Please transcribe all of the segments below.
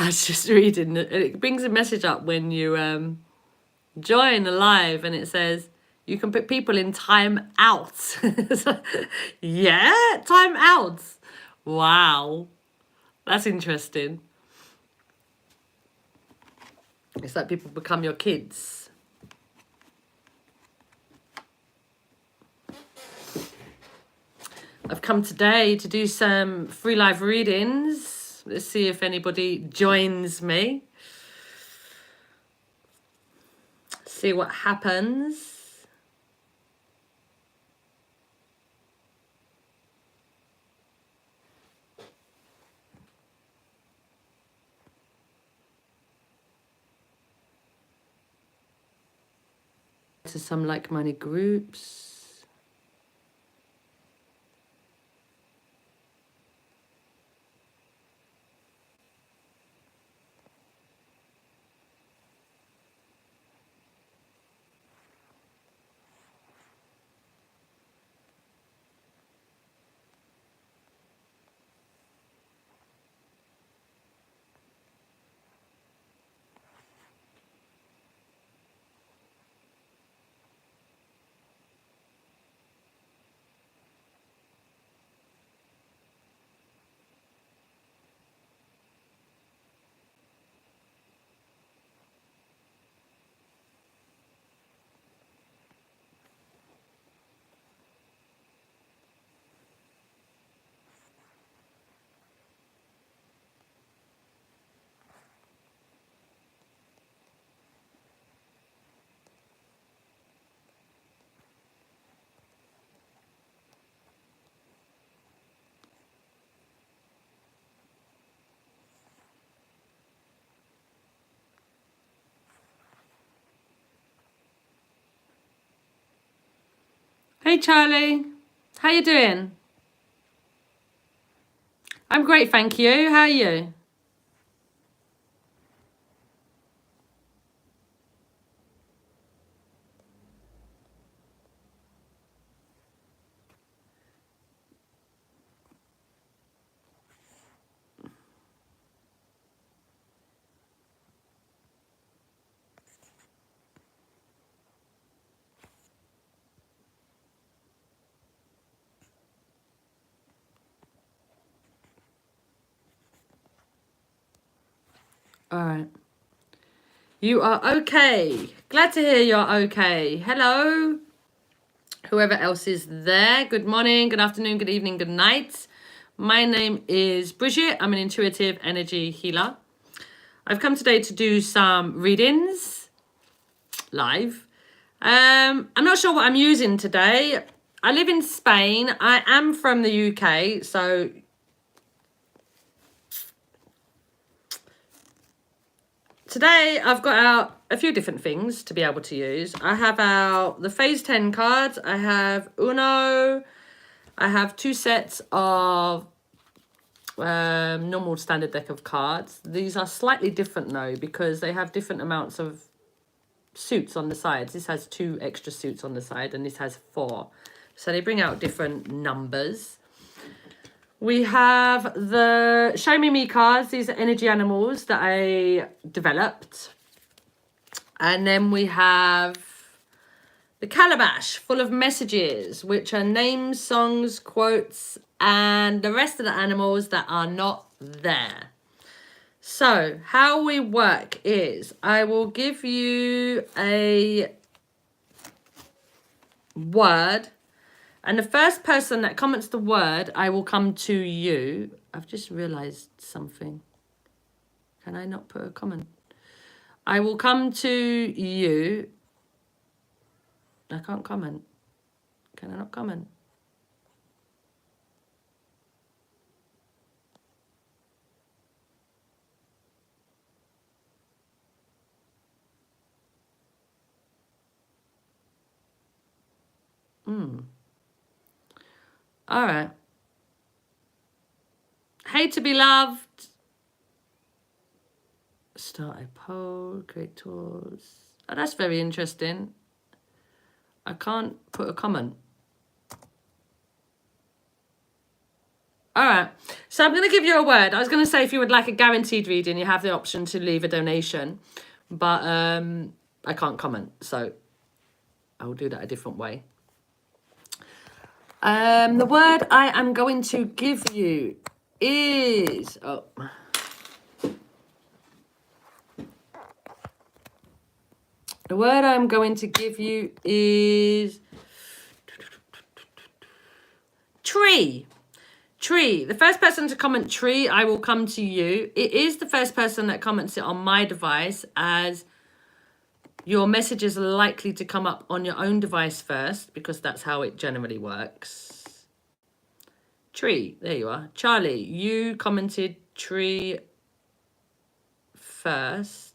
I was just reading, it brings a message up when you join a live, and it says you can put people in time out. So, yeah, time out. Wow, that's interesting. It's like people become your kids. I've come today to do some free live readings. Let's see if anybody joins me. See what happens. To some like-minded groups. Hey Charlie, how you doing? I'm great, thank you. How are you? All right. You are okay. Glad to hear you're okay. Hello. Whoever else is there. Good morning, good afternoon, good evening, good night. My name is Bridgitte. I'm an intuitive energy healer. I've come today to do some readings live. I'm not sure what I'm using today. I live in Spain. I am from the UK, so today I've got out a few different things to be able to use. I have out the Phase 10 cards. I have Uno. I have 2 sets of normal standard deck of cards. These are slightly different though, because they have different amounts of suits on the sides. This has 2 extra suits on the side, and this has 4. So they bring out different numbers. We have the Show Me cards. These are energy animals that I developed. And then we have the Calabash, full of messages, which are names, songs, quotes, and the rest of the animals that are not there. So how we work is I will give you a word, and the first person that comments the word, I will come to you. I've just realized something. Can I not put a comment? I will come to you. I can't comment. Can I not comment? All right. Hey to be loved. Start a poll, create tours. Oh, that's very interesting. I can't put a comment. All right. So I'm going to give you a word. I was going to say if you would like a guaranteed reading, you have the option to leave a donation. But I can't comment. So I'll do that a different way. The word I am going to give you is... Oh. The word I'm going to give you is... Tree. Tree. The first person to comment tree, I will come to you. It is the first person that comments it on my device, as your messages are likely to come up on your own device first, because that's how it generally works. Tree. There you are. Charlie, you commented tree first.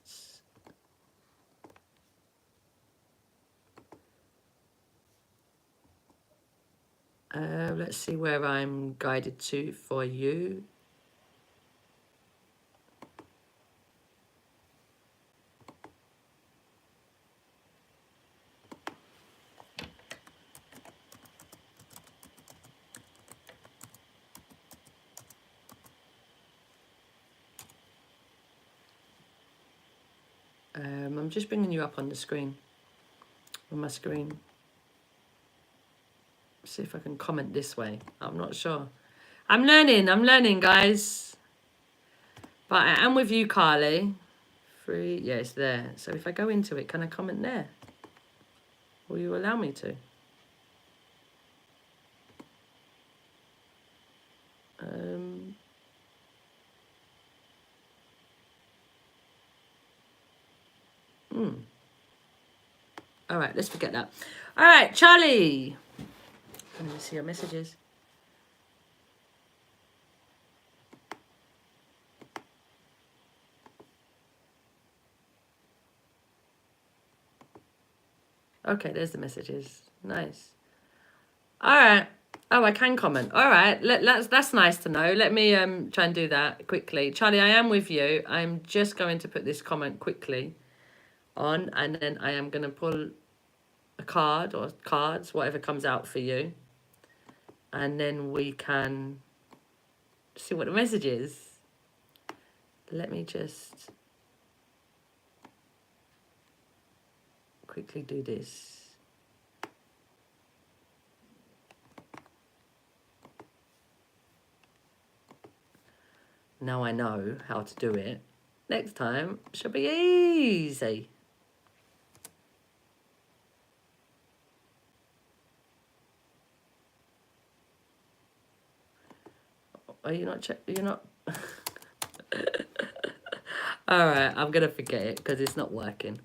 Let's see where I'm guided to for you. I'm just bringing you up on the screen, on my screen. See if I can comment this way. I'm not sure. I'm learning, guys. But I am with you, Carly. Free, yeah, it's there. So if I go into it, can I comment there? Will you allow me to? All right, let's forget that. All right, Charlie. Let me see your messages. Okay, there's the messages. Nice. All right. Oh, I can comment. All right. That's nice to know. Let me try and do that quickly. Charlie, I am with you. I'm just going to put this comment quickly on, and then I am going to pull a card or cards, whatever comes out for you. And then we can see what the message is. Let me just quickly do this. Now I know how to do it. Next time should be easy. Are you not you're not? All right, I'm gonna forget it because it's not working.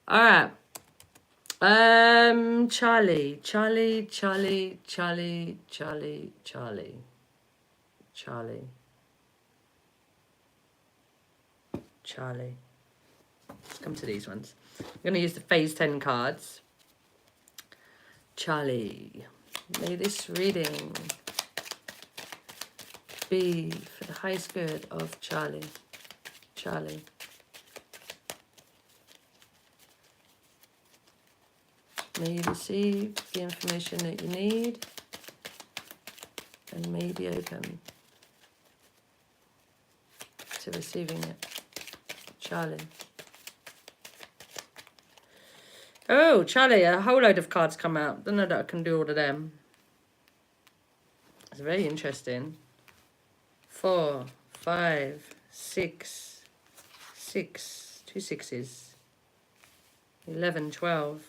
All right. Charlie. Let's come to these ones. I'm going to use the phase 10 cards. Charlie, may this reading be for the highest good of Charlie. Charlie. May you receive the information that you need and may be open to receiving it. Charlie. Oh, Charlie, a whole load of cards come out. Don't know that I can do all of them. It's very interesting. 4, 5, 6, 6, 2 6s. 11, 12.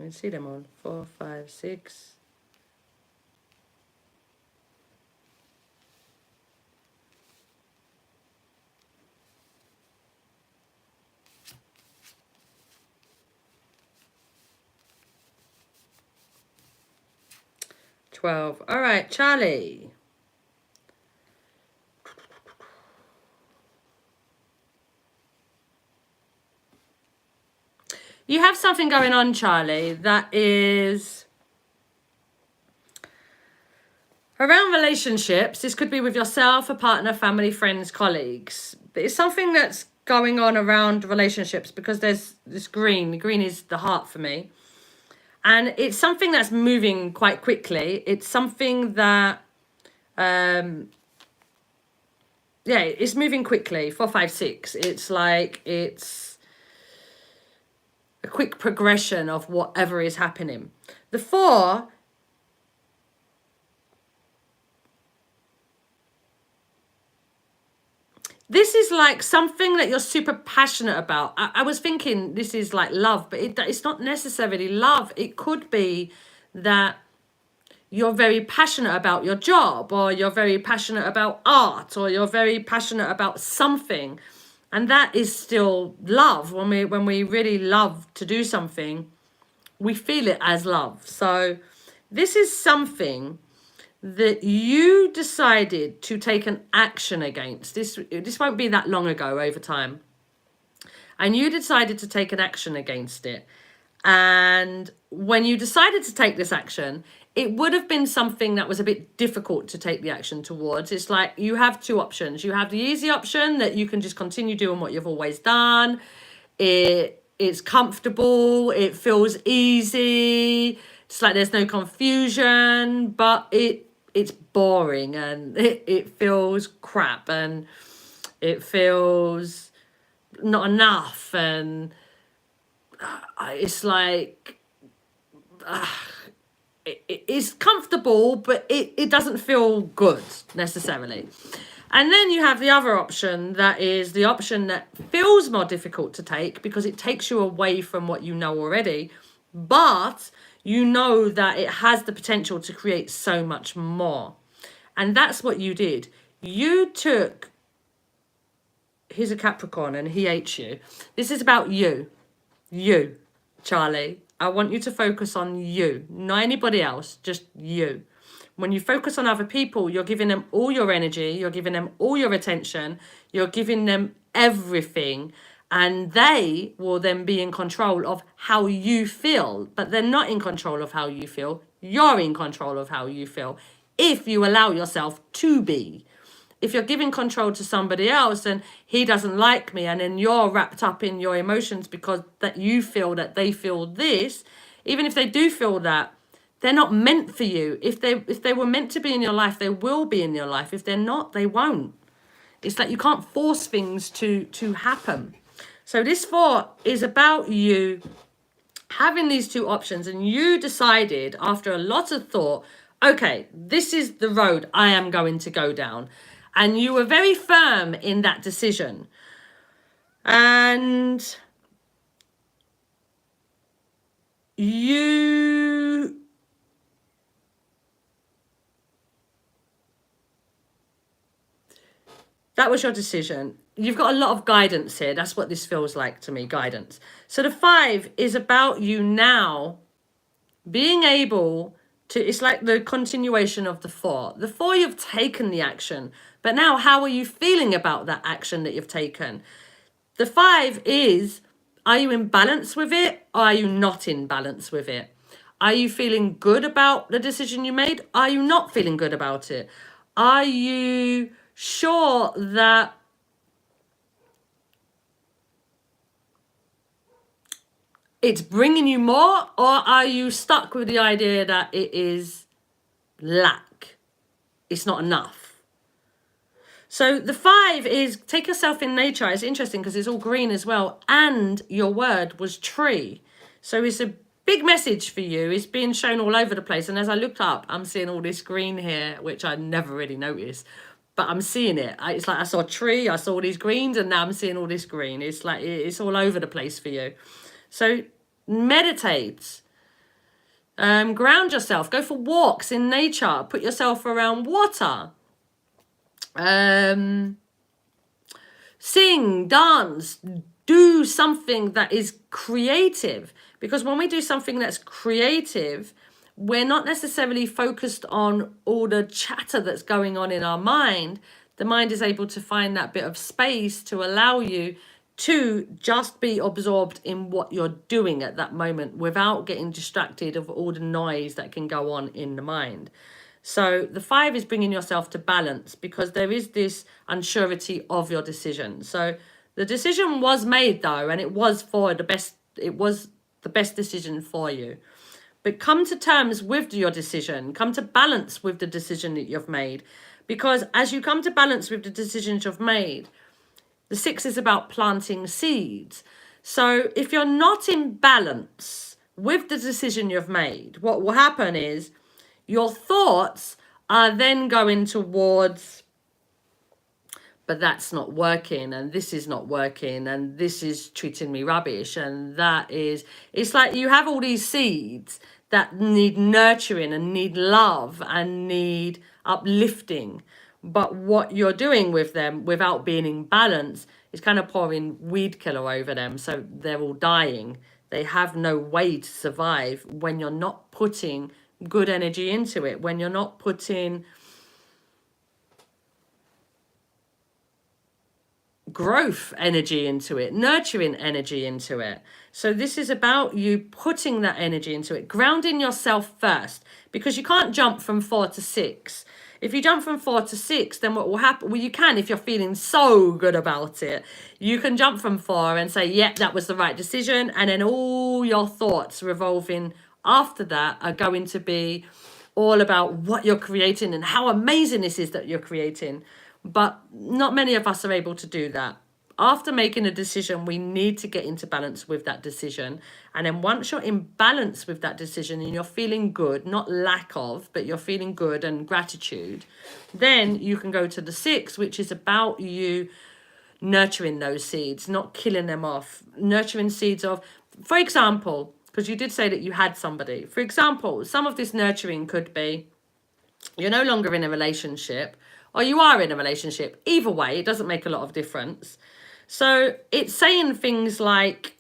Let me see them all. 4, 5, 6. All right, Charlie. You have something going on, Charlie, that is around relationships. This could be with yourself, a partner, family, friends, colleagues. But it's something that's going on around relationships because there's this green. The green is the heart for me. And it's something that's moving quite quickly. It's something that, yeah, it's moving quickly. 4, 5, 6. It's like it's a quick progression of whatever is happening. The 4, this is like something that you're super passionate about. I was thinking this is like love, but it's not necessarily love. It could be that you're very passionate about your job, or you're very passionate about art, or you're very passionate about something. And that is still love. When we really love to do something, we feel it as love. So this is something that you decided to take an action against. This won't be that long ago, over time. And you decided to take an action against it. And when you decided to take this action, it would have been something that was a bit difficult to take the action towards. It's like you have 2 options. You have the easy option that you can just continue doing what you've always done. It's comfortable. It feels easy. It's like there's no confusion, but it's boring, and it feels crap, and it feels not enough, and it's like it's comfortable, but it doesn't feel good necessarily. And then you have the other option, that is the option that feels more difficult to take because it takes you away from what you know already, but you know that it has the potential to create so much more. And that's what you did. You took, here's a Capricorn and he hates you. This is about you. You, Charlie. I want you to focus on you, not anybody else, just you. When you focus on other people, you're giving them all your energy, you're giving them all your attention, you're giving them everything, and they will then be in control of how you feel. But they're not in control of how you feel. You're in control of how you feel, if you allow yourself to be. If you're giving control to somebody else and he doesn't like me, and then you're wrapped up in your emotions because that you feel that they feel this, even if they do feel that, they're not meant for you. If they were meant to be in your life, they will be in your life. If they're not, they won't. It's like you can't force things to happen. So this 4 is about you having these 2 options, and you decided after a lot of thought, okay, this is the road I am going to go down. And you were very firm in that decision. And that was your decision. You've got a lot of guidance here. That's what this feels like to me, guidance. So the 5 is about you now being able to, it's like the continuation of the 4. The 4, you've taken the action, but now how are you feeling about that action that you've taken? The 5 is, are you in balance with it, or are you not in balance with it? Are you feeling good about the decision you made? Are you not feeling good about it? Are you sure that it's bringing you more, or are you stuck with the idea that it is lack? It's not enough. So the 5 is take yourself in nature. It's interesting because it's all green as well. And your word was tree. So it's a big message for you. It's being shown all over the place. And as I looked up, I'm seeing all this green here, which I never really noticed. But I'm seeing it. It's like I saw a tree, I saw all these greens, and now I'm seeing all this green. It's like it's all over the place for you. So meditate. Ground yourself. Go for walks in nature. Put yourself around water. Sing, dance, do something that is creative, because when we do something that's creative, we're not necessarily focused on all the chatter that's going on in our mind. The mind is able to find that bit of space to allow you to just be absorbed in what you're doing at that moment without getting distracted of all the noise that can go on in the mind. So the 5 is bringing yourself to balance, because there is this unsurety of your decision. So the decision was made though, and it was for the best. It was the best decision for you. But come to terms with your decision. Come to balance with the decision that you've made. Because as you come to balance with the decisions you've made, the 6 is about planting seeds. So if you're not in balance with the decision you've made, what will happen is your thoughts are then going towards, but that's not working, and this is not working, and this is treating me rubbish, and that is, it's like you have all these seeds that need nurturing and need love and need uplifting. But what you're doing with them without being in balance is kind of pouring weed killer over them. So they're all dying. They have no way to survive when you're not putting good energy into it, when you're not putting growth energy into it, nurturing energy into it. So this is about you putting that energy into it, grounding yourself first, because you can't jump from 4 to 6. If you jump from 4 to 6, then what will happen? Well, you can, if you're feeling so good about it, you can jump from 4 and say, yep, that was the right decision. And then all your thoughts revolving after that are going to be all about what you're creating and how amazing this is that you're creating. But not many of us are able to do that. After making a decision, we need to get into balance with that decision. And then once you're in balance with that decision and you're feeling good, not lack of, but you're feeling good and gratitude, then you can go to the 6, which is about you nurturing those seeds, not killing them off. Nurturing seeds of, for example, because you did say that you had somebody. For example, some of this nurturing could be you're no longer in a relationship, or you are in a relationship. Either way, it doesn't make a lot of difference. So it's saying things like,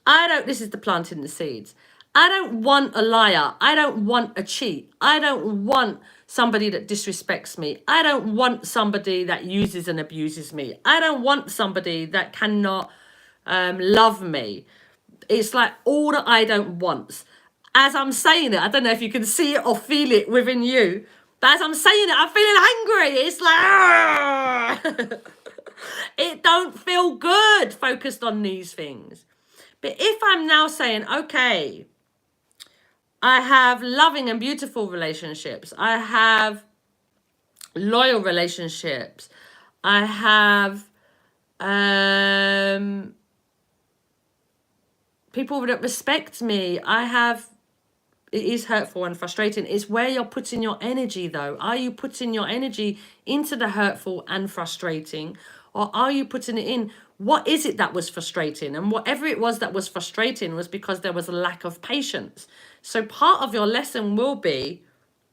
this is the planting the seeds. I don't want a liar. I don't want a cheat. I don't want somebody that disrespects me. I don't want somebody that uses and abuses me. I don't want somebody that cannot love me. It's like all that I don't want. As I'm saying it, I don't know if you can see it or feel it within you, but as I'm saying it, I'm feeling angry. It's like, it don't feel good focused on these things. But if I'm now saying, okay, I have loving and beautiful relationships. I have loyal relationships. I have people that respect me. It is hurtful and frustrating. It's where you're putting your energy, though. Are you putting your energy into the hurtful and frustrating? Or are you putting it in, what is it that was frustrating? And whatever it was that was frustrating was because there was a lack of patience. So part of your lesson will be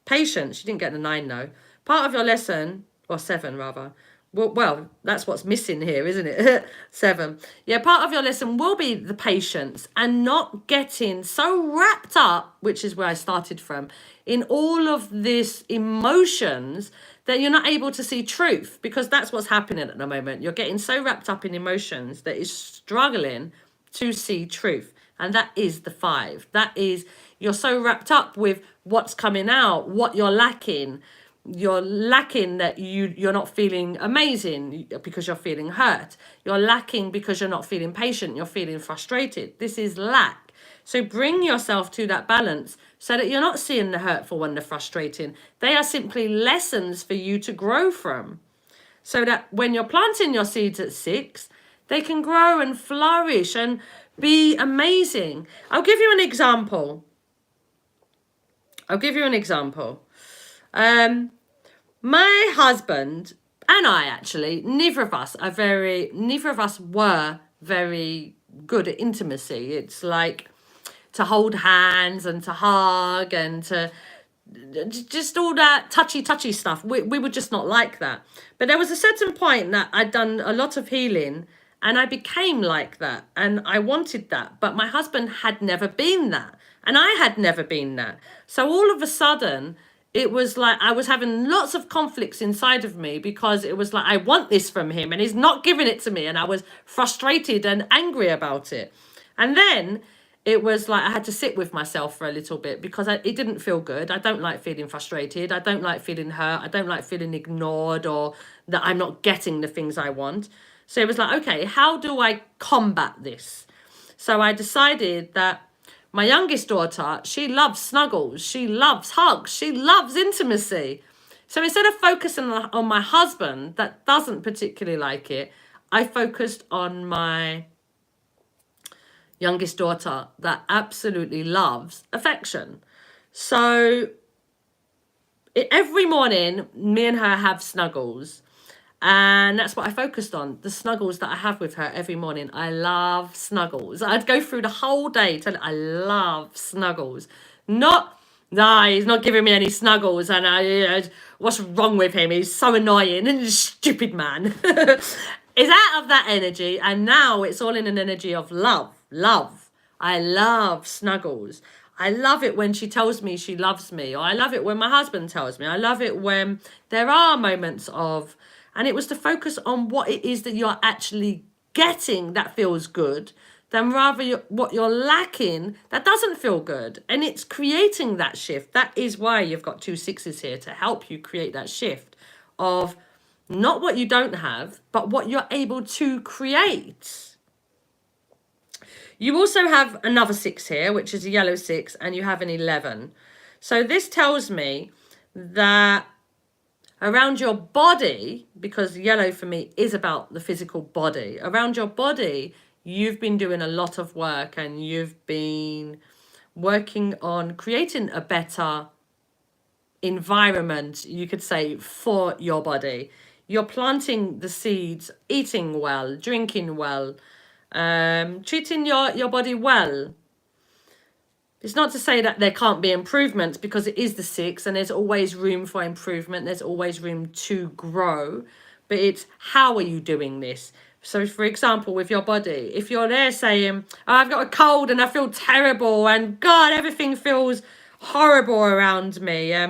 patience. You didn't get the 9, though. Part of your lesson, or 7 rather, well, that's what's missing here, isn't it? 7. Yeah, part of your lesson will be the patience and not getting so wrapped up, which is where I started from, in all of this emotions that you're not able to see truth, because that's what's happening at the moment. You're getting so wrapped up in emotions that is struggling to see truth. And that is the 5. That is, you're so wrapped up with what's coming out, what you're lacking. You're lacking that you're not feeling amazing because you're feeling hurt. You're lacking because you're not feeling patient. You're feeling frustrated. This is lack. So bring yourself to that balance so that you're not seeing the hurtful and the frustrating. They are simply lessons for you to grow from. So that when you're planting your seeds at 6, they can grow and flourish and be amazing. I'll give you an example. My husband and I, actually, neither of us were very good at intimacy. It's like to hold hands and to hug and to just all that touchy stuff. We were just not like that. But there was a certain point that I'd done a lot of healing and I became like that and I wanted that. But my husband had never been that and I had never been that. So all of a sudden, it was like I was having lots of conflicts inside of me because it was like, I want this from him and he's not giving it to me. And I was frustrated and angry about it. And then it was like I had to sit with myself for a little bit because it didn't feel good. I don't like feeling frustrated. I don't like feeling hurt. I don't like feeling ignored or that I'm not getting the things I want. So it was like, okay, how do I combat this? So I decided that My youngest daughter, she loves snuggles. She loves hugs. She loves intimacy. So instead of focusing on my husband that doesn't particularly like it, I focused on my youngest daughter that absolutely loves affection. So every morning, me and her have snuggles. And that's what I focused on, the snuggles that I have with her every morning. I love snuggles. I'd go through the whole day telling her I love snuggles. Not, nah, he's not giving me any snuggles. And what's wrong with him? He's so annoying and stupid man. It's out of that energy. And now it's all in an energy of love. Love. I love snuggles. I love it when she tells me she loves me. Or I love it when my husband tells me. I love it when there are moments of... And it was to focus on what it is that you're actually getting that feels good, than rather what you're lacking that doesn't feel good. And it's creating that shift. That is why you've got 2 6s here, to help you create that shift of not what you don't have, but what you're able to create. You also have another 6 here, which is a yellow 6, and you have an 11. So this tells me that around your body, because yellow for me is about the physical body, around your body, you've been doing a lot of work and you've been working on creating a better environment, you could say, for your body. You're planting the seeds, eating well, drinking well, treating your body well. It's not to say that there can't be improvements, because it is the 6 and there's always room for improvement. There's always room to grow, but it's how are you doing this? So for example, with your body, if you're there saying, oh, I've got a cold and I feel terrible and God, everything feels horrible around me. I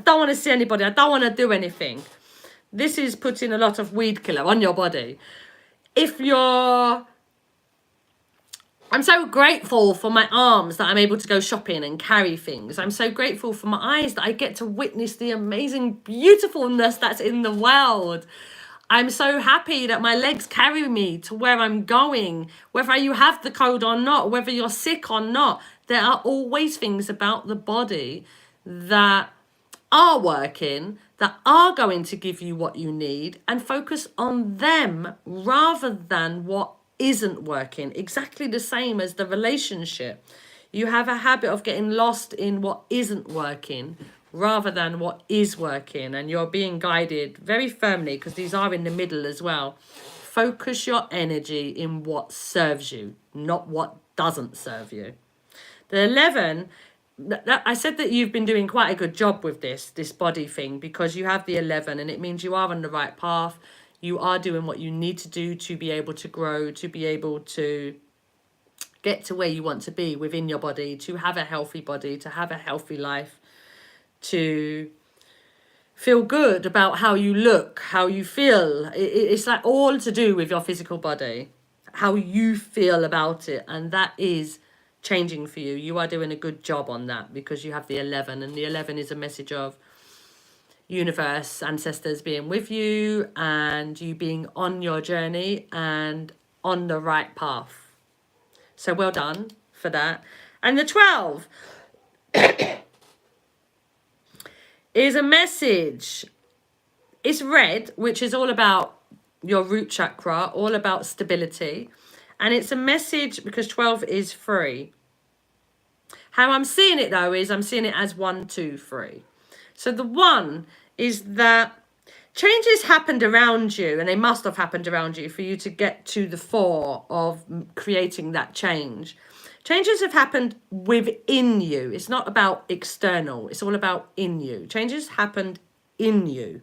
don't want to see anybody. I don't want to do anything. This is putting a lot of weed killer on your body. If you're... I'm so grateful for my arms that I'm able to go shopping and carry things. I'm so grateful for my eyes that I get to witness the amazing beautifulness that's in the world. I'm so happy that my legs carry me to where I'm going. Whether you have the cold or not, whether you're sick or not, there are always things about the body that are working, that are going to give you what you need, and focus on them rather than what isn't working. Exactly the same as the relationship. You have a habit of getting lost in what isn't working rather than what is working, and you're being guided very firmly, because these are in the middle as well. Focus your energy in what serves you, not what doesn't serve you. The 11, I said that you've been doing quite a good job with this body thing, because you have the 11 and it means you are on the right path. You are doing what you need to do to be able to grow, to be able to get to where you want to be within your body, to have a healthy body, to have a healthy life, to feel good about how you look, how you feel. It's like all to do with your physical body, how you feel about it. And that is changing for you. You are doing a good job on that, because you have the 11, and the 11 is a message of universe, ancestors being with you, and you being on your journey and on the right path. So well done for that. And the 12 is a message. It's red, which is all about your root chakra, all about stability. And it's a message because 12 is free. How I'm seeing it though is I'm seeing it as 1, 2, 3. So the 1 is that changes happened around you, and they must have happened around you for you to get to the 4 of creating that change. Changes have happened within you. It's not about external. It's all about in you. Changes happened in you.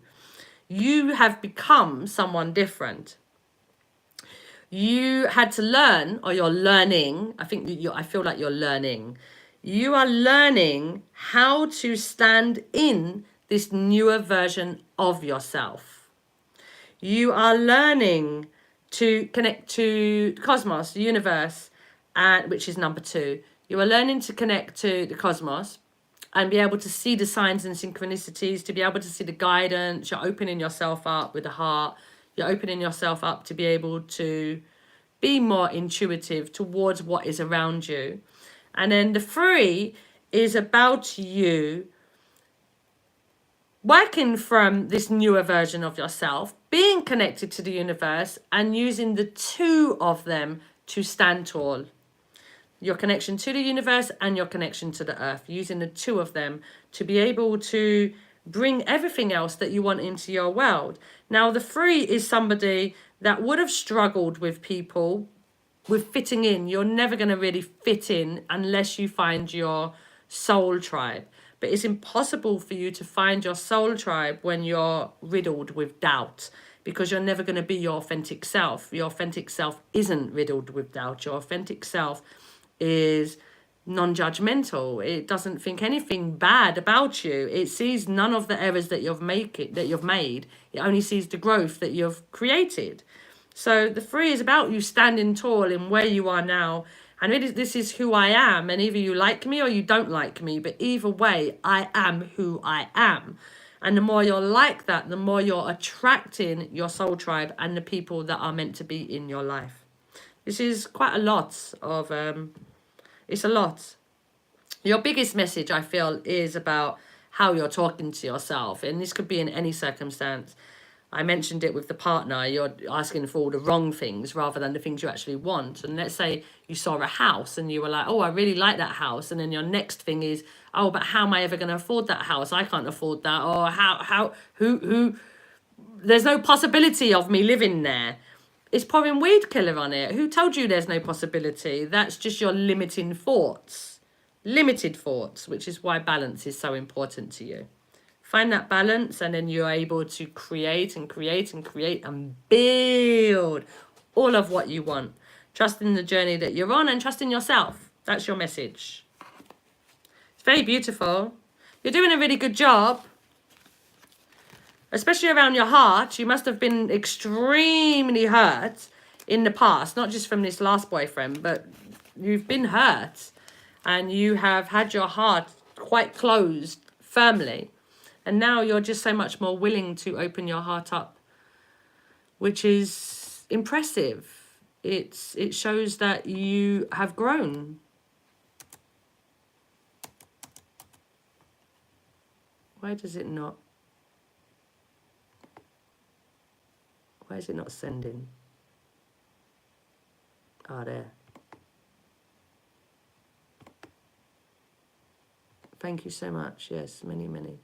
You have become someone different. You had to learn, or you're learning. I feel like you're learning. You are learning how to stand in this newer version of yourself. You are learning to connect to the cosmos, the universe, which is number 2. You are learning to connect to the cosmos and be able to see the signs and synchronicities, to be able to see the guidance. You're opening yourself up with the heart. You're opening yourself up to be able to be more intuitive towards what is around you. And then the 3 is about you working from this newer version of yourself, being connected to the universe, and using the 2 of them to stand tall. Your connection to the universe and your connection to the earth, using the 2 of them to be able to bring everything else that you want into your world. Now, the 3 is somebody that would have struggled with people, with fitting in. You're never going to really fit in unless you find your soul tribe. But it's impossible for you to find your soul tribe when you're riddled with doubt, because you're never going to be your authentic self. Your authentic self isn't riddled with doubt. Your authentic self is non-judgmental. It doesn't think anything bad about you. It sees none of the errors that you've made. It only sees the growth that you've created. So the 3 is about you standing tall in where you are now. And really, this is who I am. And either you like me or you don't like me. But either way, I am who I am. And the more you're like that, the more you're attracting your soul tribe and the people that are meant to be in your life. This is quite a lot of... it's a lot. Your biggest message, I feel, is about how you're talking to yourself. And this could be in any circumstance. I mentioned it with the partner. You're asking for all the wrong things rather than the things you actually want. And let's say you saw a house and you were like, oh, I really like that house. And then your next thing is, oh, but how am I ever going to afford that house? I can't afford that. Or who, there's no possibility of me living there. It's pouring weed killer on it. Who told you there's no possibility? That's just your limiting thoughts. Limited thoughts, which is why balance is so important to you. Find that balance, and then you're able to create and create and create and build all of what you want. Trust in the journey that you're on and trust in yourself. That's your message. It's very beautiful. You're doing a really good job. Especially around your heart. You must have been extremely hurt in the past. Not just from this last boyfriend, but you've been hurt. And you have had your heart quite closed firmly. And now you're just so much more willing to open your heart up, which is impressive. It shows that you have grown. Why does it not? Why is it not sending? Ah, there. Thank you so much. Yes, many, many.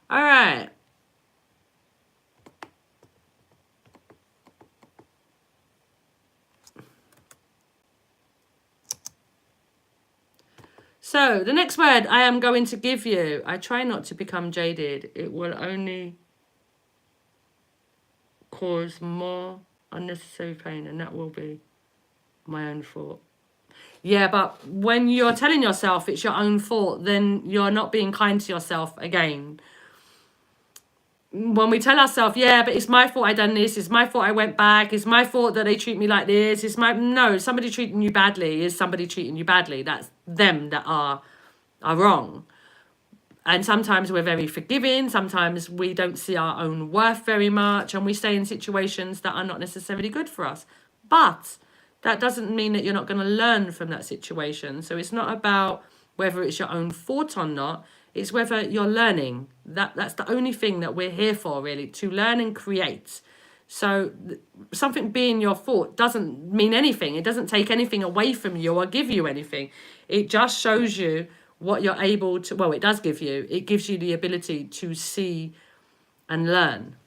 All right. So the next word I am going to give you, I try not to become jaded. It will only cause more unnecessary pain, and that will be my own fault. Yeah, but when you're telling yourself it's your own fault, then you're not being kind to yourself again. When we tell ourselves, yeah, but it's my fault I done this, it's my fault I went back, it's my fault that they treat me like this, it's my... No, somebody treating you badly is somebody treating you badly. That's them that are wrong. And sometimes we're very forgiving, sometimes we don't see our own worth very much, and we stay in situations that are not necessarily good for us. But that doesn't mean that you're not going to learn from that situation. So it's not about whether it's your own fault or not. It's whether you're learning. That's the only thing that we're here for, really, to learn and create. So something being your fault doesn't mean anything. It doesn't take anything away from you or give you anything. It just shows you what you're able to... Well, it does give you. It gives you the ability to see and learn.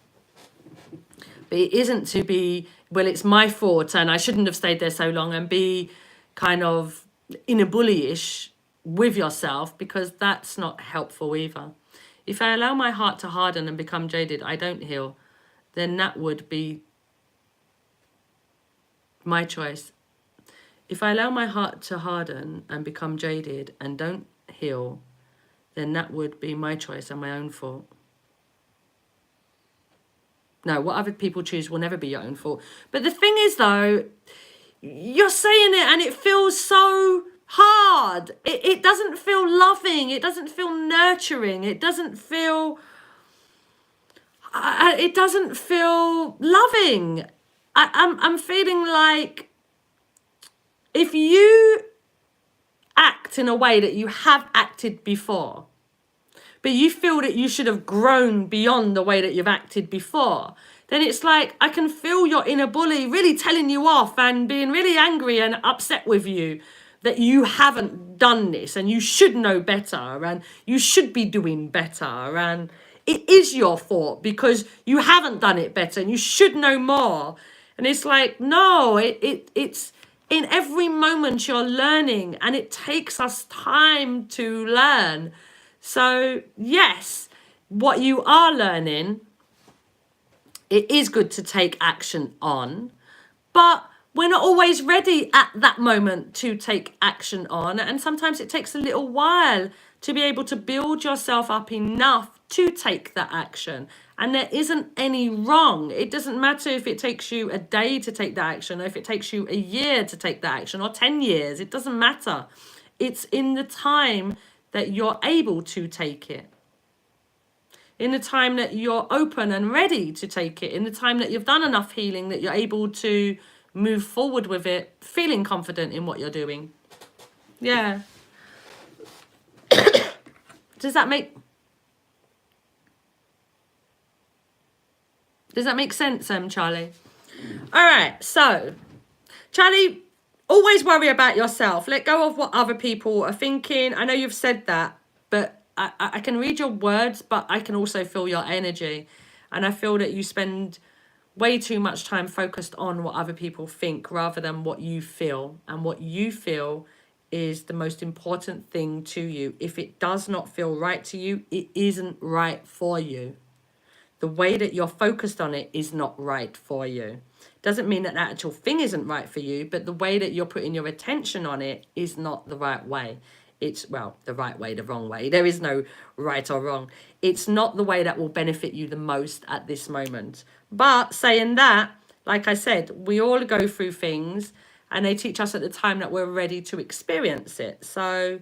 But it isn't to be, well, it's my fault and I shouldn't have stayed there so long, and be kind of inner bullyish with yourself, because that's not helpful either. If I allow my heart to harden and become jaded, I don't heal, then that would be my choice. If I allow my heart to harden and become jaded and don't heal, then that would be my choice and my own fault. No, what other people choose will never be your own fault. But the thing is, though, you're saying it and it feels so hard. It doesn't feel loving. It doesn't feel nurturing. It doesn't feel... it doesn't feel loving. I'm feeling like if you act in a way that you have acted before, but you feel that you should have grown beyond the way that you've acted before, then it's like I can feel your inner bully really telling you off and being really angry and upset with you that you haven't done this and you should know better and you should be doing better and it is your fault because you haven't done it better and you should know more. And it's like, no, it's in every moment you're learning and it takes us time to learn. So yes, what you are learning, it is good to take action on, but we're not always ready at that moment to take action on. And sometimes it takes a little while to be able to build yourself up enough to take that action. And there isn't any wrong. It doesn't matter if it takes you a day to take that action, or if it takes you a year to take that action, or 10 years. It doesn't matter. It's in the time that you're able to take it. In the time that you're open and ready to take it. In the time that you've done enough healing that you're able to move forward with it, feeling confident in what you're doing. Yeah. Does that make sense, Charlie? All right, so Charlie, always worry about yourself. Let go of what other people are thinking. I know you've said that, but I can read your words, but I can also feel your energy. And I feel that you spend way too much time focused on what other people think rather than what you feel. And what you feel is the most important thing to you. If it does not feel right to you, it isn't right for you. The way that you're focused on it is not right for you. Doesn't mean that actual thing isn't right for you, but the way that you're putting your attention on it is not the right way. It's, well, the right way, the wrong way. There is no right or wrong. It's not the way that will benefit you the most at this moment. But saying that, like I said, we all go through things and they teach us at the time that we're ready to experience it. So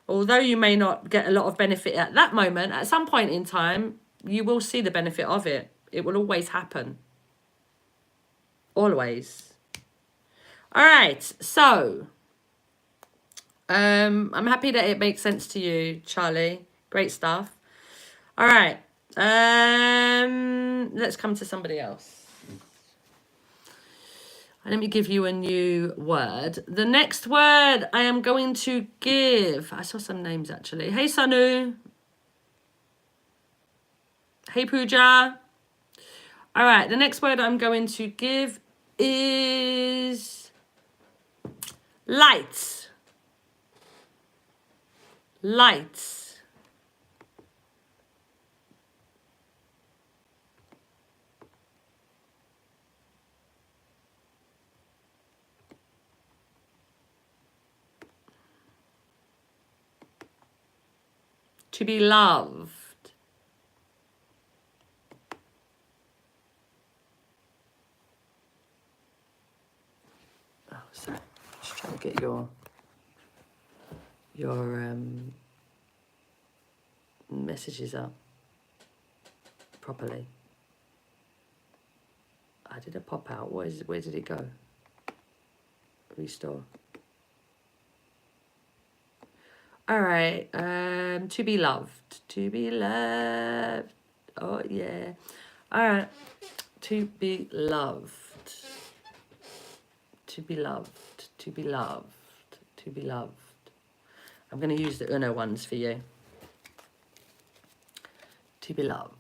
although you may not get a lot of benefit at that moment, at some point in time, you will see the benefit of it. It will always happen. Always. All right, so I'm happy that it makes sense to you, Charlie. Great stuff. All right, let's come to somebody else. Let me give you a new word. The next word I am going to give, I saw some names actually. Hey, Sanu. Hey, Pooja. All right, the next word I'm going to give is lights. Lights. To be loved. Oh, sorry. Just trying to get your messages up properly. Did it pop out? Where did it go? Restore. All right. To be loved. To be loved. Oh yeah. All right. To be loved. To be loved. To be loved. To be loved. I'm going to use the Uno ones for you. To be loved.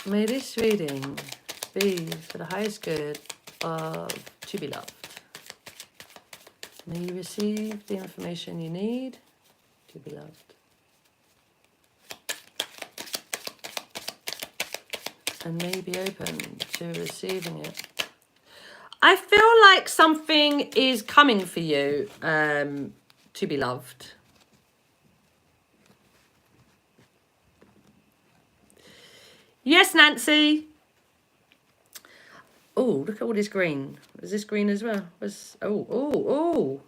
May this reading be for the highest good of to be loved. May you receive the information you need to be loved. And may be open to receiving it. I feel like something is coming for you to be loved. Yes, Nancy. Oh, look at all this green. Is this green as well? Oh,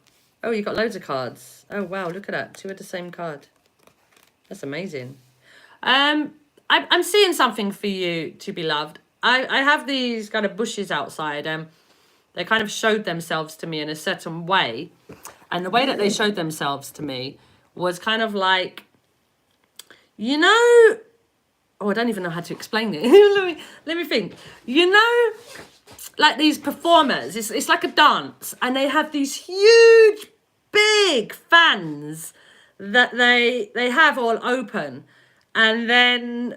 you got loads of cards. Oh, wow, look at that. 2 of the same card. That's amazing. I'm seeing something for you to be loved. I have these kind of bushes outside. They kind of showed themselves to me in a certain way. And the way that they showed themselves to me was kind of like, you know, oh, I don't even know how to explain it. let me think. You know, like these performers, it's like a dance, and they have these huge, big fans that they have all open, and then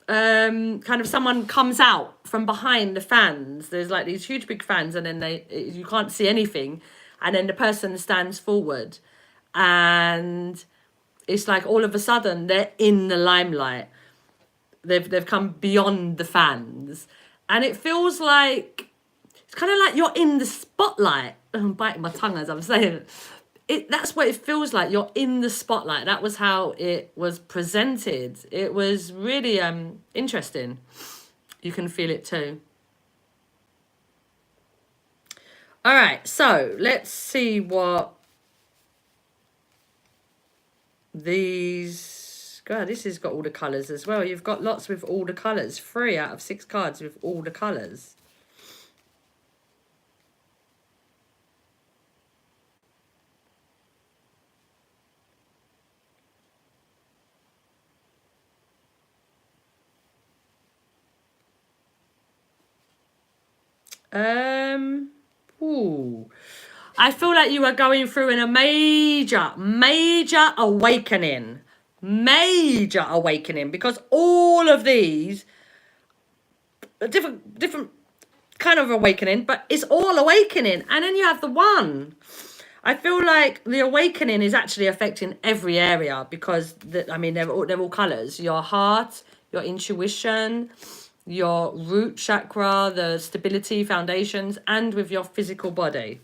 kind of someone comes out from behind the fans. There's like these huge, big fans, and then you can't see anything, and then the person stands forward, and it's like all of a sudden they're in the limelight. They've come beyond the fans. And it feels like, it's kind of like you're in the spotlight. I'm biting my tongue as I'm saying it. That's what it feels like. You're in the spotlight. That was how it was presented. It was really interesting. You can feel it too. All right, so let's see what these, God, this has got all the colours as well. You've got lots with all the colours. 3 out of 6 cards with all the colours. Ooh. I feel like you are going through a major awakening. Major awakening, because all of these different kind of awakening, but it's all awakening. And then you have the one. I feel like the awakening is actually affecting every area, because they're all colours. Your heart, your intuition, your root chakra, the stability, foundations, and with your physical body.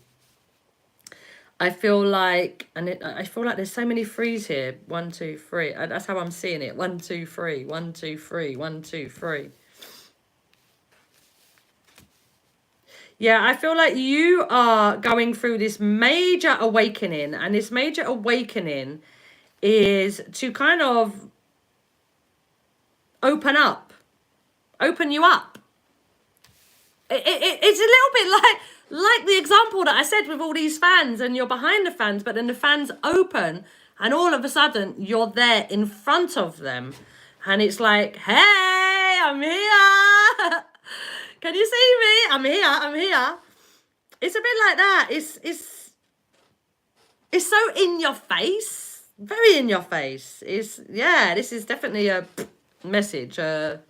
I feel like, I feel like there's so many 3s here. 1, 2, 3. That's how I'm seeing it. 1, 2, 3. 1, 2, 3. 1, 2, 3. Yeah, I feel like you are going through this major awakening, and this major awakening is to kind of open you up. It's a little bit like the example that I said with all these fans, and you're behind the fans, but then the fans open, and all of a sudden you're there in front of them, and it's like, hey, I'm here. Can you see me? I'm here. It's a bit like that. It's so in your face, very in your face. This is definitely a message, a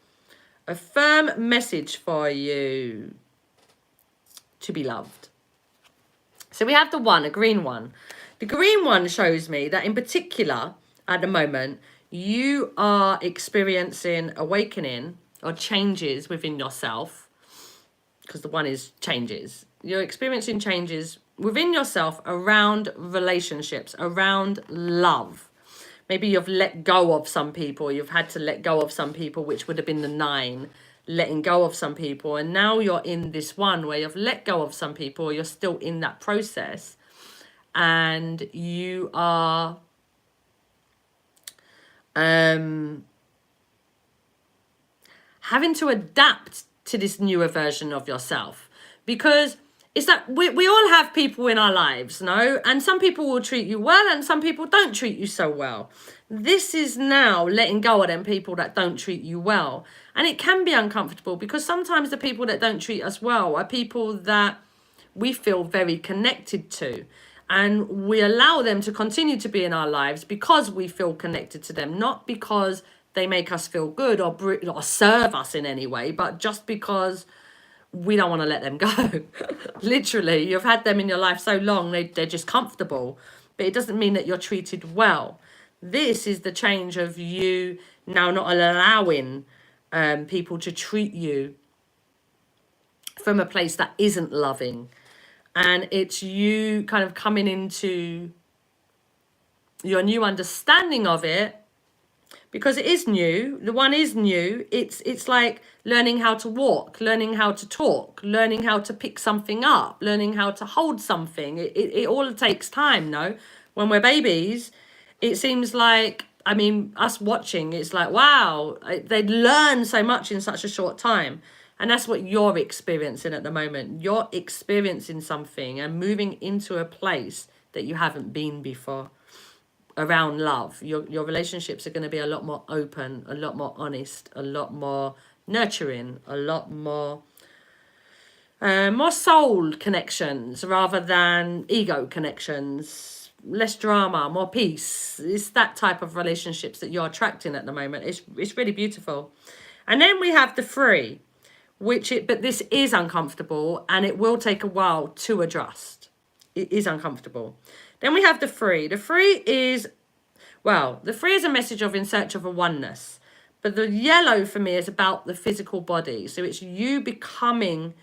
firm message for you to be loved. So we have the one, a green one. The green one shows me that in particular, at the moment, you are experiencing awakening or changes within yourself, because the one is changes. You're experiencing changes within yourself around relationships, around love. Maybe you've let go of some people. You've had to let go of some people, which would have been the 9, letting go of some people. And now you're in this one where you've let go of some people. You're still in that process. And you are having to adapt to this newer version of yourself. Because it's that we all have people in our lives, no? And some people will treat you well, and some people don't treat you so well. This is now letting go of them people that don't treat you well. And it can be uncomfortable, because sometimes the people that don't treat us well are people that we feel very connected to. And we allow them to continue to be in our lives because we feel connected to them, not because they make us feel good or serve us in any way, but just because we don't want to let them go. Literally, you've had them in your life so long, they're just comfortable. but it doesn't mean that you're treated well. This is the change of you now not allowing people to treat you from a place that isn't loving. And it's you kind of coming into your new understanding of it, because it is new. The one is new. It's like learning how to walk, learning how to talk, learning how to pick something up, learning how to hold something. It all takes time, no? When we're babies, it seems like, I mean, us watching, it's like, wow, they learn so much in such a short time. And that's what you're experiencing at the moment. You're experiencing something and moving into a place that you haven't been before around love. Your relationships are going to be a lot more open, a lot more honest, a lot more nurturing, a lot more soul connections rather than ego connections. Less drama, more peace. It's that type of relationships that you're attracting at the moment. It's really beautiful. And then we have the 3, but this is uncomfortable and it will take a while to adjust. It is uncomfortable. Then we have the 3. The 3 is, well, the 3 is a message of in search of a oneness. But the yellow for me is about the physical body. So it's you becoming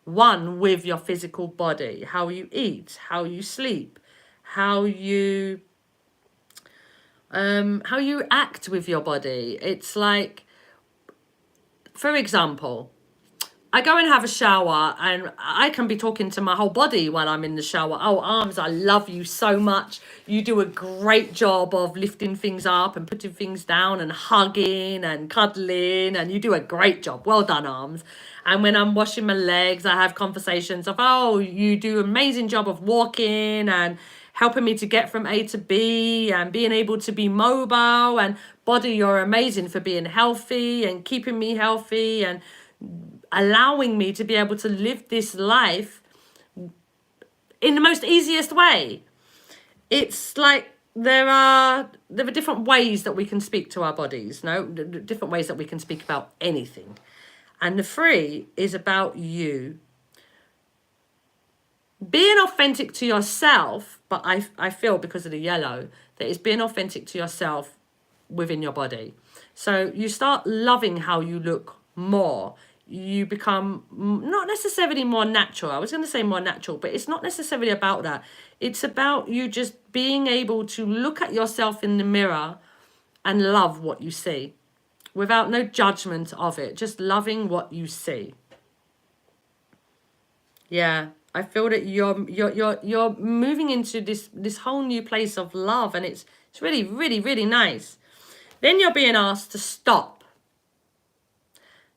one with your physical body. How you eat, how you sleep, how you act with your body. It's like, for example, I go and have a shower and I can be talking to my whole body while I'm in the shower. Oh, arms, I love you so much. You do a great job of lifting things up and putting things down and hugging and cuddling, and you do a great job. Well done, arms. And when I'm washing my legs, I have conversations of, oh, you do an amazing job of walking and helping me to get from A to B and being able to be mobile. And body, you're amazing for being healthy and keeping me healthy and allowing me to be able to live this life in the most easiest way. It's like there are different ways that we can speak to our bodies, no? Different ways that we can speak about anything. And the 3 is about you being authentic to yourself, but I feel because of the yellow that it's being authentic to yourself within your body. So you start loving how you look more. You become not necessarily more natural. I was going to say more natural, but it's not necessarily about that. It's about you just being able to look at yourself in the mirror and love what you see without no judgment of it, just loving what you see. Yeah, I feel that you're moving into this whole new place of love, and it's really, really, really nice. Then you're being asked to stop.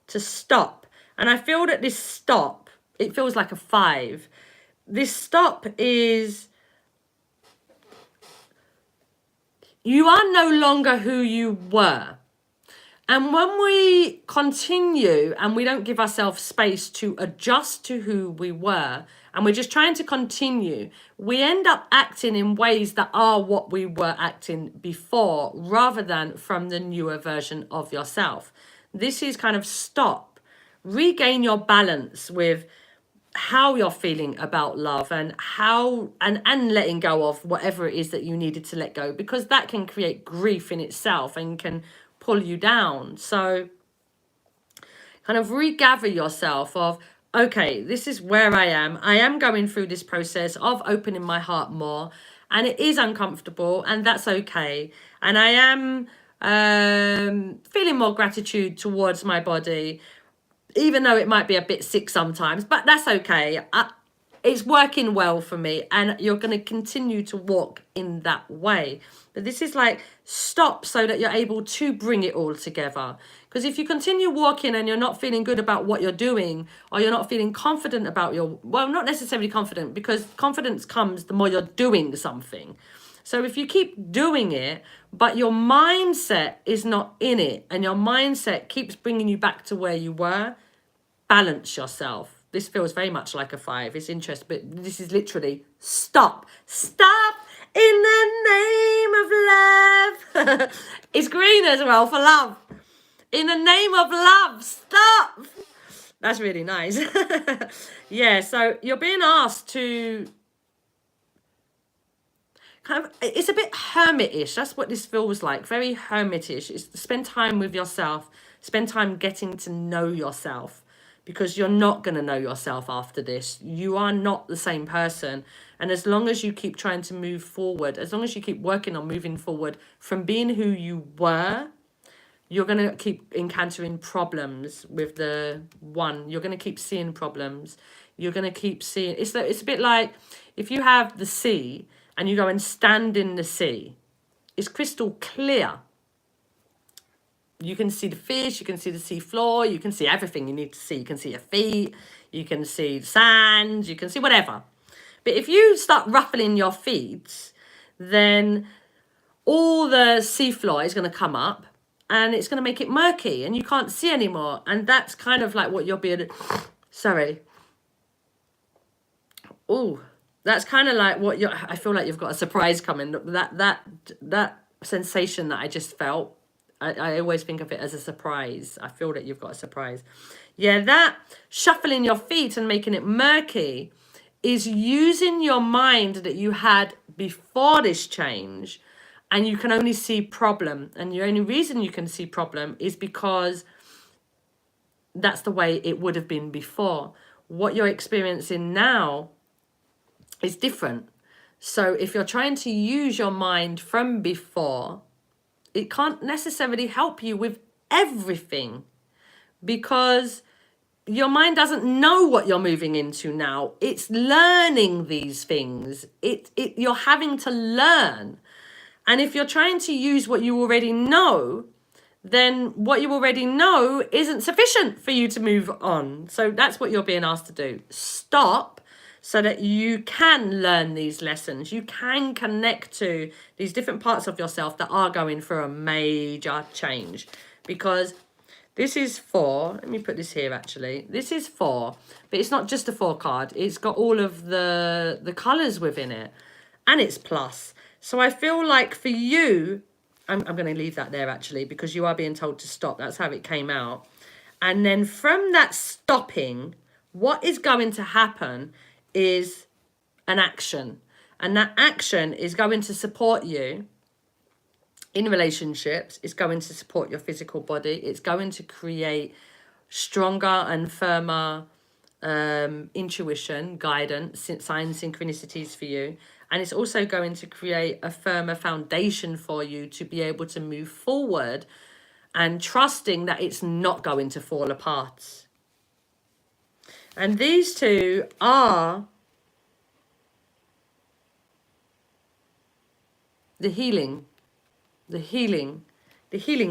To stop. And I feel that this stop, it feels like a 5. This stop is, you are no longer who you were. And when we continue and we don't give ourselves space to adjust to who we were, and we're just trying to continue, we end up acting in ways that are what we were acting before, rather than from the newer version of yourself. This is kind of stop. Regain your balance with how you're feeling about love and how and letting go of whatever it is that you needed to let go, because that can create grief in itself and can pull you down. So kind of regather yourself of, okay, this is where I am going through this process of opening my heart more, and it is uncomfortable, and that's okay. And I am feeling more gratitude towards my body, even though it might be a bit sick sometimes, but that's okay. It's working well for me, and you're going to continue to walk in that way. But this is like stop so that you're able to bring it all together. Because if you continue walking and you're not feeling good about what you're doing, or you're not feeling confident about well, not necessarily confident, because confidence comes the more you're doing something. So if you keep doing it, but your mindset is not in it, and your mindset keeps bringing you back to where you were, balance yourself. This feels very much like a 5. It's interesting, but this is literally stop. Stop in the name of love. It's green as well for love. In the name of love, stop. That's really nice. Yeah, so you're being asked to kind of, it's a bit hermitish. That's what this feels like. Very hermitish. It's spend time with yourself. Spend time getting to know yourself, because you're not going to know yourself after this. You are not the same person. And as long as you keep trying to move forward, as long as you keep working on moving forward from being who you were, you're going to keep encountering problems with the one. You're going to keep seeing problems. You're going to keep seeing, it's a bit like if you have the sea and you go and stand in the sea, it's crystal clear. You can see the fish, you can see the sea floor, you can see everything you need to see. You can see your feet, you can see the sand, you can see whatever. But if you start ruffling your feet, then all the sea floor is going to come up and it's going to make it murky and you can't see anymore. And that's kind of like what you're being, sorry. Oh, that's kind of like what you're, I feel like you've got a surprise coming. That sensation that I just felt, I always think of it as a surprise. I feel that you've got a surprise. Yeah, that shuffling your feet and making it murky is using your mind that you had before this change, and you can only see problem. And the only reason you can see problem is because that's the way it would have been before. What you're experiencing now is different. So if you're trying to use your mind from before, it can't necessarily help you with everything, because your mind doesn't know what you're moving into now. It's learning these things. You're having to learn. And if you're trying to use what you already know, then what you already know isn't sufficient for you to move on. So that's what you're being asked to do. Stop, so that you can learn these lessons. You can connect to these different parts of yourself that are going through a major change. Because this is 4. Let me put this here, actually. This is 4, but it's not just a 4 card. It's got all of the colours within it. And it's plus. So I feel like for you, I'm going to leave that there, actually, because you are being told to stop. That's how it came out. And then from that stopping, what is going to happen is an action, and that action is going to support you in relationships. It's going to support your physical body. It's going to create stronger and firmer intuition, guidance, signs, synchronicities for you. And it's also going to create a firmer foundation for you to be able to move forward and trusting that it's not going to fall apart. And these two are the healing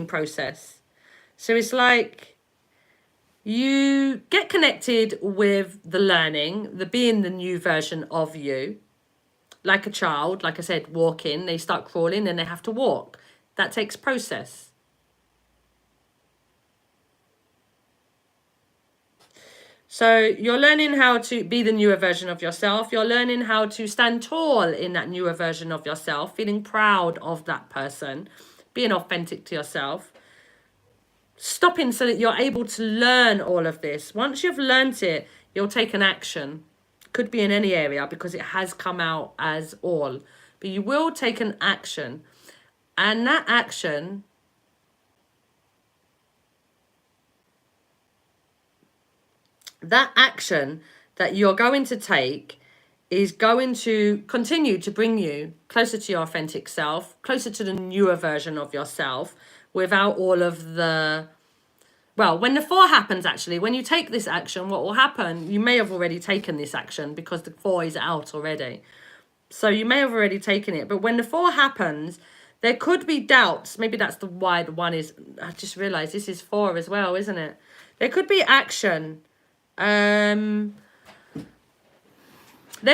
process. So it's like you get connected with the learning, the being the new version of you. Like a child, like I said, walking, they start crawling, then they have to walk. That takes process. So you're learning how to be the newer version of yourself. You're learning how to stand tall in that newer version of yourself, feeling proud of that person, being authentic to yourself. Stopping so that you're able to learn all of this. Once you've learnt it, you'll take an action. Could be in any area because it has come out as all. But you will take an action. And that action that you're going to take is going to continue to bring you closer to your authentic self, closer to the newer version of yourself, without all of the, well, when the 4 happens, actually, when you take this action, what will happen, you may have already taken this action because the 4 is out already. So you may have already taken it. But when the 4 happens, there could be doubts. Maybe that's why the 1 is, I just realized this is 4 as well, isn't it? There could be action. There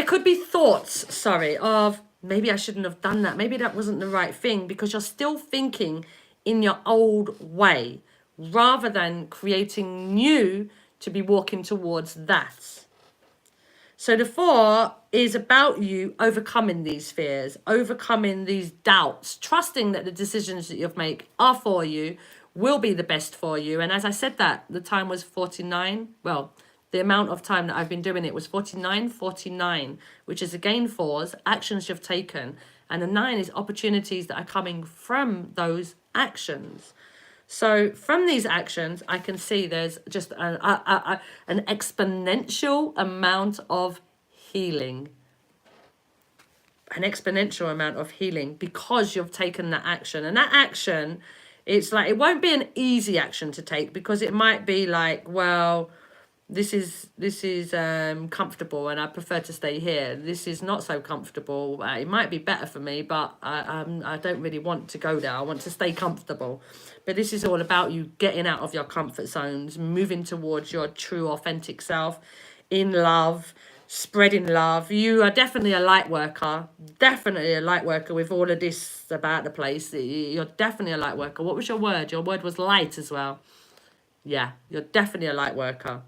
could be thoughts, sorry, of maybe I shouldn't have done that. Maybe that wasn't the right thing, because you're still thinking in your old way rather than creating new to be walking towards that. So the 4 is about you overcoming these fears, overcoming these doubts, trusting that the decisions that you've made are for you, will be the best for you. And as I said that, the time was 49. Well, The amount of time that I've been doing it was 49, which is again 4s, actions you've taken. And the 9 is opportunities that are coming from those actions. So from these actions, I can see there's just an exponential amount of healing. An exponential amount of healing because you've taken that action. And that action, it's like, it won't be an easy action to take, because it might be like, well, this is comfortable and I prefer to stay here. This is not so comfortable. It might be better for me, but I don't really want to go there. I want to stay comfortable. But this is all about you getting out of your comfort zones, moving towards your true authentic self in love, spreading love. You are definitely a light worker. Definitely a light worker with all of this about the place. You're definitely a light worker. What was your word? Your word was light as well. Yeah, you're definitely a light worker.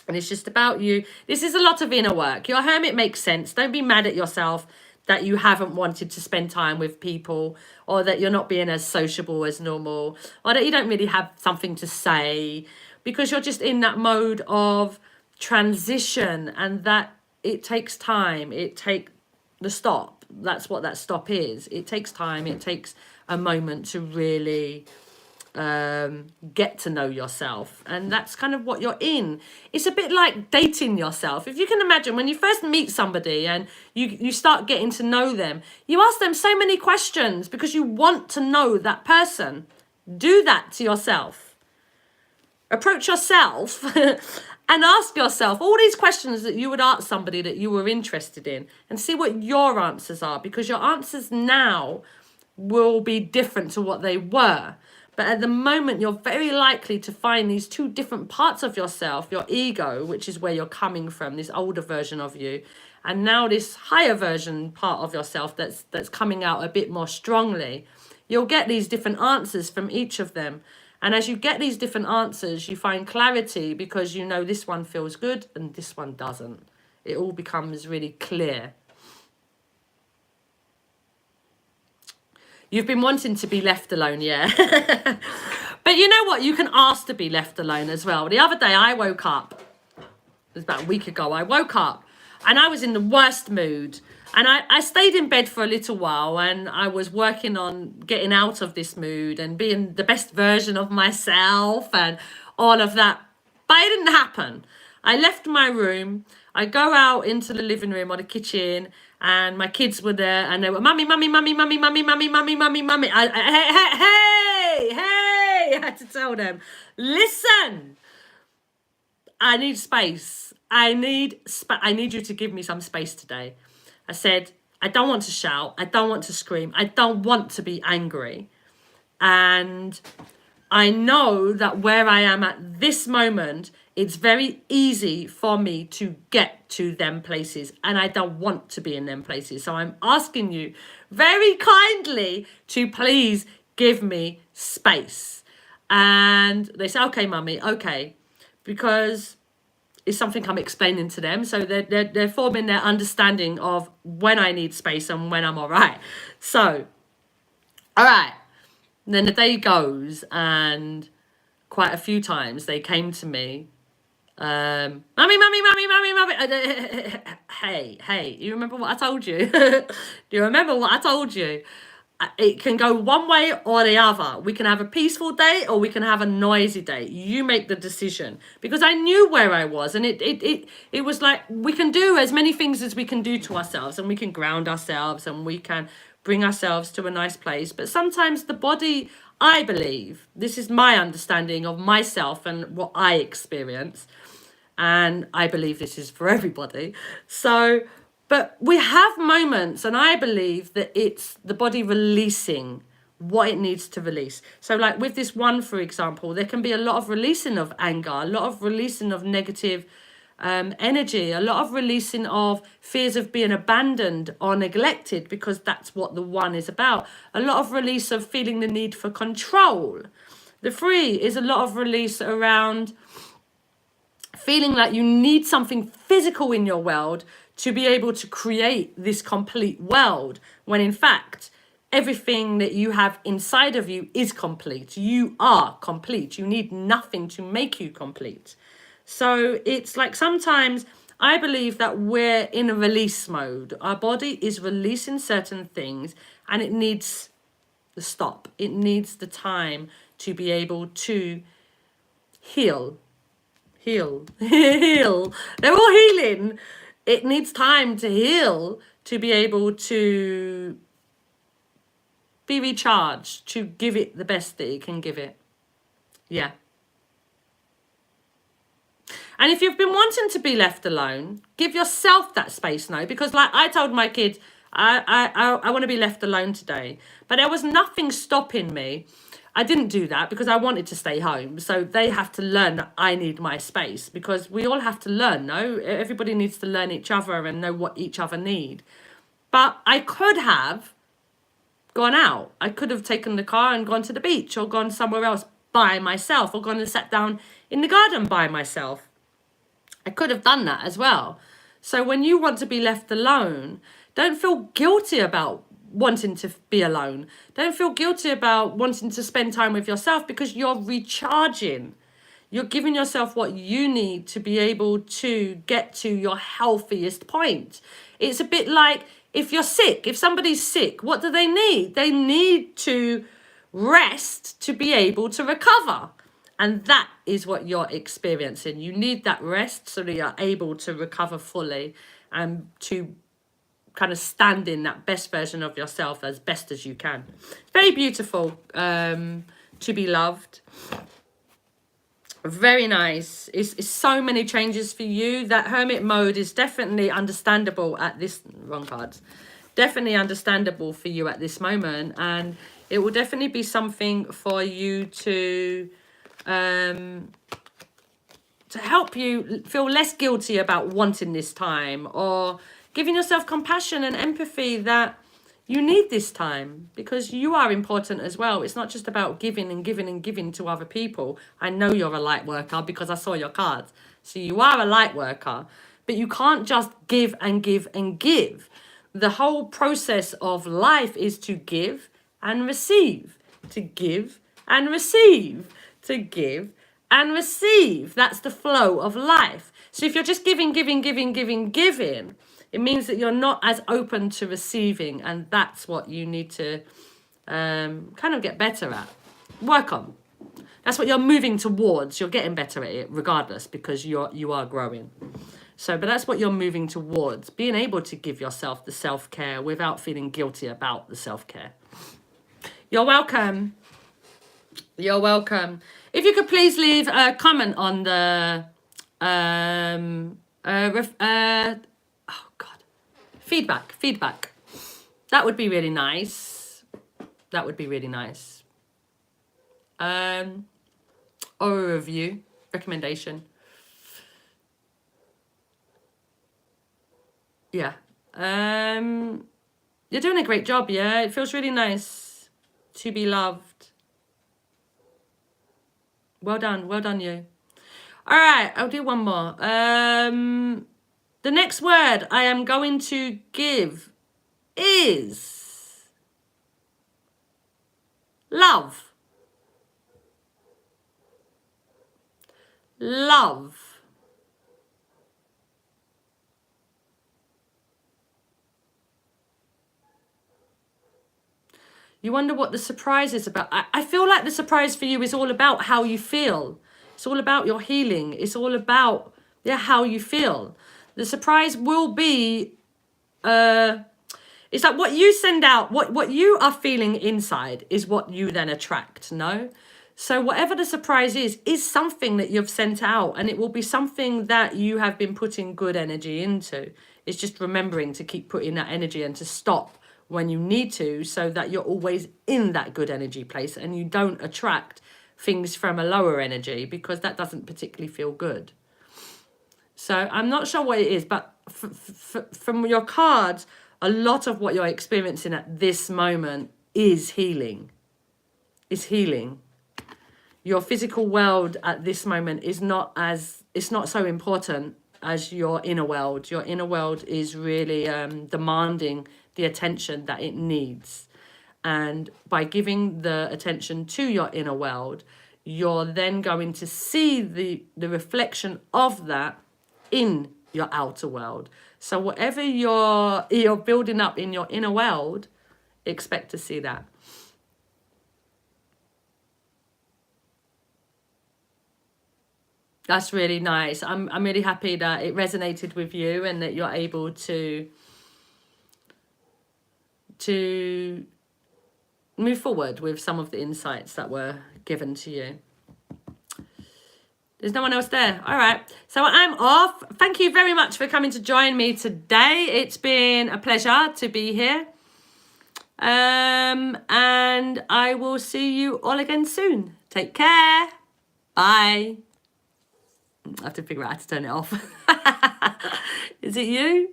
And it's just about you. This is a lot of inner work. Your hermit makes sense. Don't be mad at yourself that you haven't wanted to spend time with people, or that you're not being as sociable as normal, or that you don't really have something to say, because you're just in that mode of transition, and that it takes time. It takes the stop. That's what that stop is. It takes time. It takes a moment to really get to know yourself, and that's kind of what you're in. It's a bit like dating yourself. If you can imagine, when you first meet somebody and you start getting to know them, you ask them so many questions because you want to know that person. Do that to yourself. Approach yourself and ask yourself all these questions that you would ask somebody that you were interested in, and see what your answers are, because your answers now will be different to what they were. But at the moment, you're very likely to find these two different parts of yourself, your ego, which is where you're coming from, this older version of you, and now this higher version part of yourself that's coming out a bit more strongly. You'll get these different answers from each of them. And as you get these different answers, you find clarity, because you know this one feels good and this one doesn't. It all becomes really clear. You've been wanting to be left alone, yeah. But you know what? You can ask to be left alone as well. The other day I woke up, it was about a week ago, I woke up and I was in the worst mood. And I stayed in bed for a little while, and I was working on getting out of this mood and being the best version of myself and all of that. But it didn't happen. I left my room. I go out into the living room or the kitchen, and my kids were there, and they were, mummy, mummy, mummy, mummy, mummy, mummy, mummy, mummy, mummy. Hey, I had to tell them, listen, I need space. I need you to give me some space today. I said, I don't want to shout. I don't want to scream. I don't want to be angry. And I know that where I am at this moment, it's very easy for me to get to them places, and I don't want to be in them places. So I'm asking you very kindly to please give me space. And they say, okay, mummy, okay, because it's something I'm explaining to them. So they're forming their understanding of when I need space and when I'm all right. So, all right. And then the day goes, and quite a few times they came to me, mummy, mummy, mummy, mummy, mummy. Hey, you remember what I told you? Do you remember what I told you? It can go one way or the other. We can have a peaceful day or we can have a noisy day. You make the decision. Because I knew where I was, and it was like, we can do as many things as we can do to ourselves, and we can ground ourselves, and we can bring ourselves to a nice place. But sometimes the body, I believe, this is my understanding of myself and what I experience, and I believe this is for everybody. So, but we have moments, and I believe that it's the body releasing what it needs to release. So like with this one, for example, there can be a lot of releasing of anger, a lot of releasing of negative energy, a lot of releasing of fears of being abandoned or neglected, because that's what the one is about. A lot of release of feeling the need for control. The 3 is a lot of release around feeling like you need something physical in your world to be able to create this complete world, when in fact, everything that you have inside of you is complete. You are complete. You need nothing to make you complete. So it's like sometimes I believe that we're in a release mode. Our body is releasing certain things and it needs the stop. It needs the time to be able to heal. Heal. Heal. They're all healing. It needs time to heal to be able to be recharged, to give it the best that it can give it. Yeah. And if you've been wanting to be left alone, give yourself that space now. Because like I told my kids, I want to be left alone today. But there was nothing stopping me. I didn't do that because I wanted to stay home. So they have to learn that I need my space, because we all have to learn, no? Everybody needs to learn each other and know what each other need. But I could have gone out. I could have taken the car and gone to the beach, or gone somewhere else by myself, or gone and sat down in the garden by myself. I could have done that as well. So when you want to be left alone, don't feel guilty about wanting to be alone. Don't feel guilty about wanting to spend time with yourself, because you're recharging. You're giving yourself what you need to be able to get to your healthiest point. It's a bit like if you're sick, if somebody's sick, what do they need? They need to rest to be able to recover. And that is what you're experiencing. You need that rest so that you're able to recover fully and to kind of stand in that best version of yourself as best as you can. It's very beautiful to be loved. Very nice. It's so many changes for you. That hermit mode is definitely understandable at this, wrong cards, definitely understandable for you at this moment. And it will definitely be something for you to help you feel less guilty about wanting this time, or giving yourself compassion and empathy that you need this time, because you are important as well. It's not just about giving and giving and giving to other people. I know you're a light worker because I saw your cards. So you are a light worker, but you can't just give and give and give. The whole process of life is to give and receive, to give and receive, to give and receive. That's the flow of life. So if you're just giving, it means that you're not as open to receiving, and that's what you need to kind of get better at, work on. That's what you're moving towards. You're getting better at it regardless, because you are growing. So, but that's what you're moving towards, being able to give yourself the self-care without feeling guilty about the self-care. You're welcome. You're welcome. If you could please leave a comment on the feedback. That would be really nice. That would be really nice. Or a review, recommendation. Yeah. You're doing a great job, yeah? It feels really nice to be loved. Well done you. All right, I'll do one more. The next word I am going to give is love. Love. You wonder what the surprise is about. I feel like the surprise for you is all about how you feel. It's all about your healing. It's all about, how you feel. The surprise will be, it's like what you send out, what you are feeling inside is what you then attract, no? So whatever the surprise is something that you've sent out, and it will be something that you have been putting good energy into. It's just remembering to keep putting that energy and to stop when you need to, so that you're always in that good energy place and you don't attract things from a lower energy, because that doesn't particularly feel good. So I'm not sure what it is, but from your cards, a lot of what you're experiencing at this moment is healing. Is healing. Your physical world at this moment is not so important as your inner world. Your inner world is really demanding the attention that it needs. And by giving the attention to your inner world, you're then going to see the reflection of that in your outer world. So whatever you're building up in your inner world, expect to see that. That's really nice. I'm really happy that it resonated with you and that you're able to move forward with some of the insights that were given to you. There's no one else there. All right. So I'm off. Thank you very much for coming to join me today. It's been a pleasure to be here. And I will see you all again soon. Take care. Bye. I have to figure out how to turn it off. Is it you?